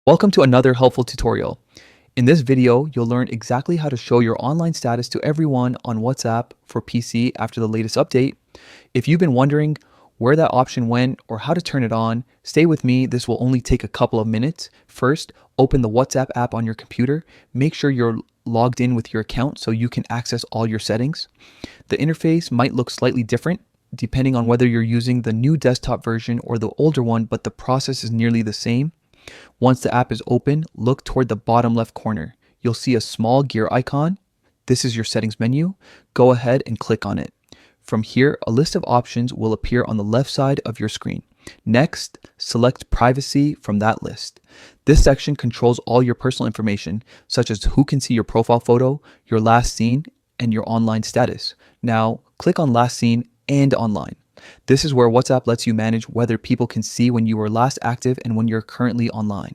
Welcome to another helpful tutorial. In this video, you'll learn exactly how to show your online status to everyone on WhatsApp for PC after the latest update. If you've been wondering where that option went or how to turn it on, stay with me. This will only take a couple of minutes. First, open the WhatsApp app on your computer. Make sure you're logged in with your account so you can access all your settings. The interface might look slightly different depending on whether you're using the new desktop version or the older one, but the process is nearly the same. Once the app is open, look toward the bottom left corner. You'll see a small gear icon. This is your settings menu. Go ahead and click on it. From here, a list of options will appear on the left side of your screen. Next, select privacy from that list. This section controls all your personal information, such as who can see your profile photo, your last seen, and your online status. Now, click on last seen and online. This is where WhatsApp lets you manage whether people can see when you were last active and when you're currently online.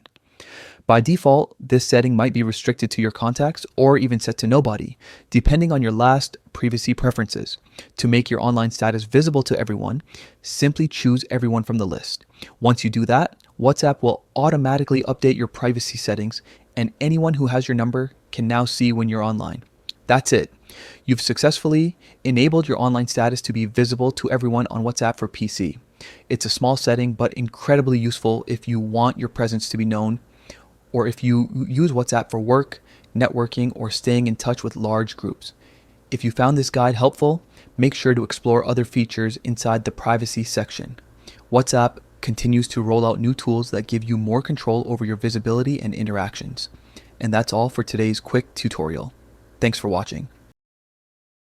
By default, this setting might be restricted to your contacts or even set to nobody, depending on your last privacy preferences. To make your online status visible to everyone, simply choose everyone from the list. Once you do that, WhatsApp will automatically update your privacy settings, and anyone who has your number can now see when you're online. That's it. You've successfully enabled your online status to be visible to everyone on WhatsApp for PC. It's a small setting, but incredibly useful if you want your presence to be known, or if you use WhatsApp for work, networking, or staying in touch with large groups. If you found this guide helpful, make sure to explore other features inside the privacy section. WhatsApp continues to roll out new tools that give you more control over your visibility and interactions. And that's all for today's quick tutorial. Thanks for watching.